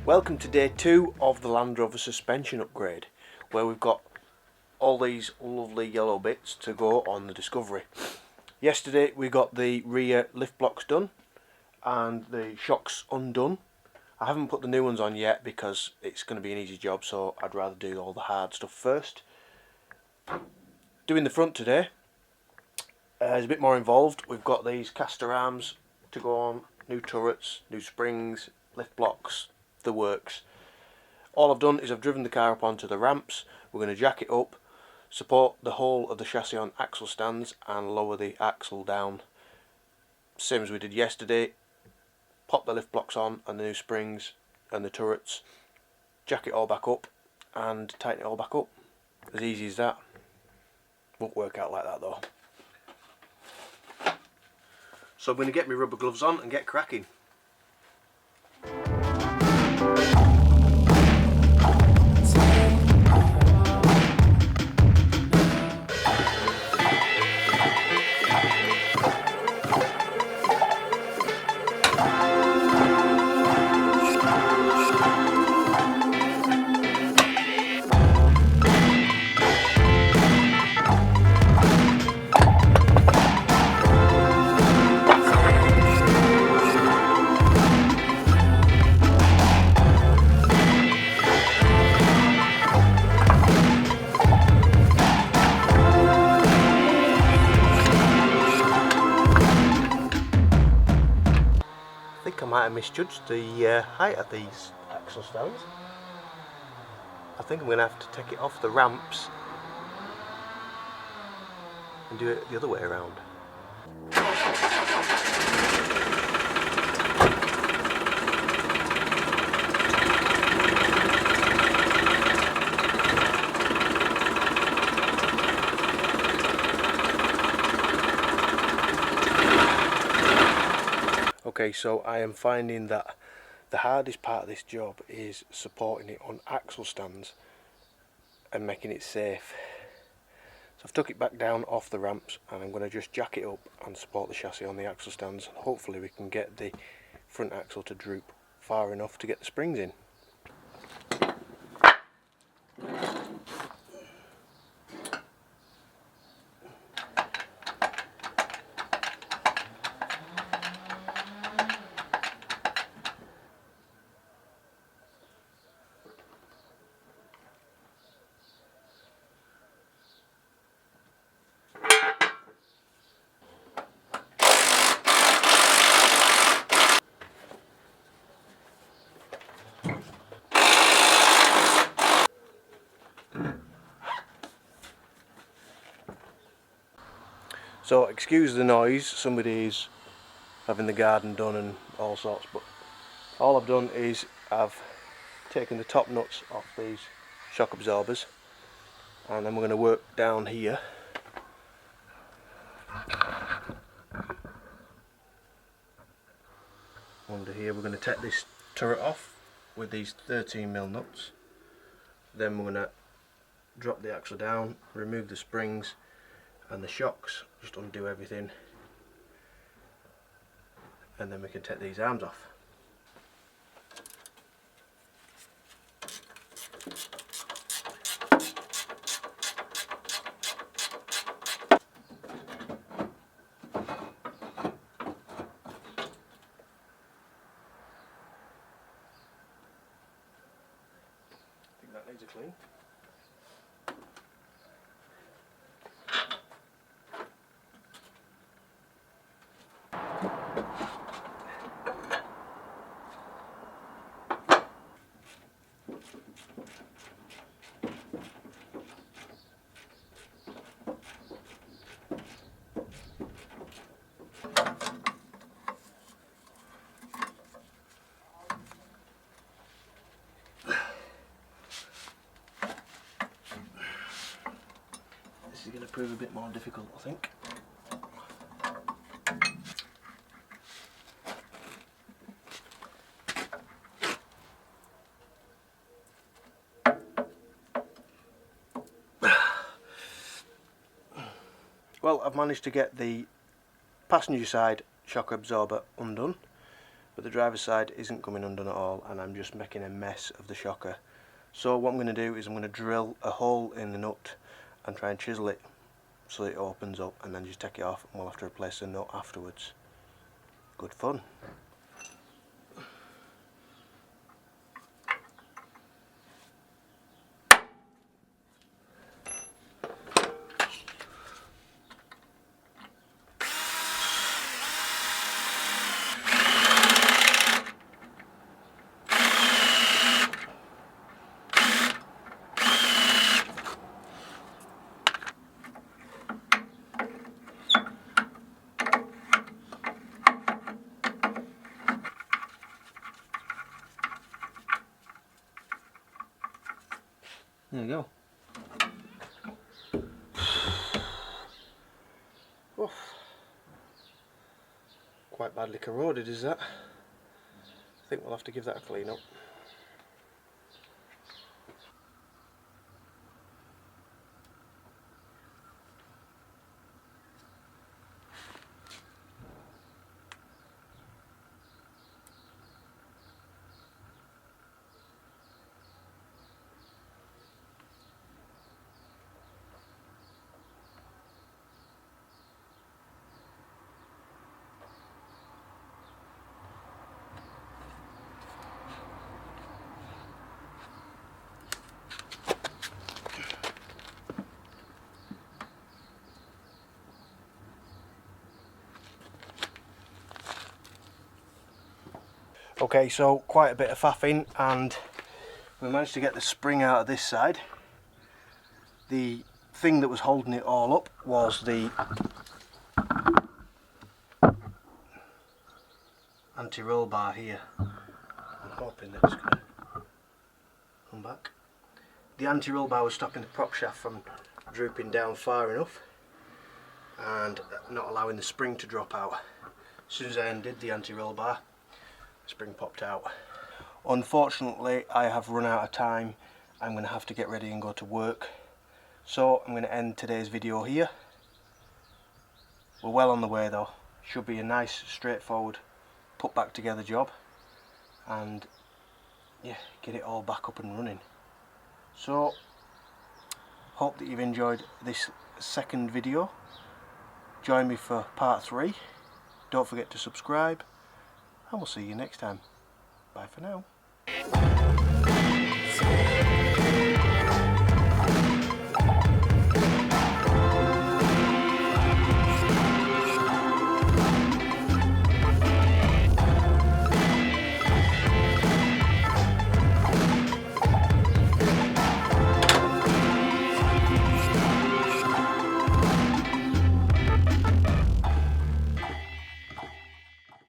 Welcome to day 2 of the Land Rover suspension upgrade, where we've got all these lovely yellow bits to go on the Discovery. Yesterday we got the rear lift blocks done and the shocks undone. I haven't put the new ones on yet because it's going to be an easy job, so I'd rather do all the hard stuff first. Doing the front today is a bit more involved. We've got these caster arms to go on, new turrets, new springs, lift blocks, the works. All I've done is I've driven the car up onto the ramps. We're going to jack it up, support the whole of the chassis on axle stands and lower the axle down, same as we did yesterday. Pop the lift blocks on and the new springs and the turrets, jack it all back up and tighten it all back up. As easy as that. Won't work out like that though. So I'm going to get my rubber gloves on and get cracking. I might have misjudged the height of these axle stands. I think I'm going to have to take it off the ramps and do it the other way around. Okay, so I am finding that the hardest part of this job is supporting it on axle stands and making it safe. So I've took it back down off the ramps and I'm going to just jack it up and support the chassis on the axle stands. Hopefully we can get the front axle to droop far enough to get the springs in. So excuse the noise, somebody's having the garden done and all sorts, but all I've done is I've taken the top nuts off these shock absorbers and then we're going to work down here under here. We're going to take this turret off with these 13mm nuts, then we're going to drop the axle down, remove the springs and the shocks, just undo everything, and then we can take these arms off. I think that needs a clean. are going to prove a bit more difficult, I think. Well, I've managed to get the passenger side shock absorber undone, but the driver's side isn't coming undone at all, and I'm just making a mess of the shocker. So what I'm going to do is I'm going to drill a hole in the nut and try and chisel it so it opens up, and then just take it off, and we'll have to replace the nut afterwards. Good fun. There you go. Oof. Quite badly corroded, is that? I think we'll have to give that a clean up. Okay, so quite a bit of faffing, and we managed to get the spring out of this side. The thing that was holding it all up was the anti-roll bar here. I'm hoping that it's going to come back. The anti-roll bar was stopping the prop shaft from drooping down far enough and not allowing the spring to drop out. As soon as I undid the anti-roll bar, the spring popped out. Unfortunately, I have run out of time. I'm going to have to get ready and go to work. So I'm going to end today's video here. We're well on the way though. Should be a nice, straightforward, put back together job, and yeah, get it all back up and running. So hope that you've enjoyed this second video. Join me for part 3. Don't forget to subscribe, and we'll see you next time. Bye for now.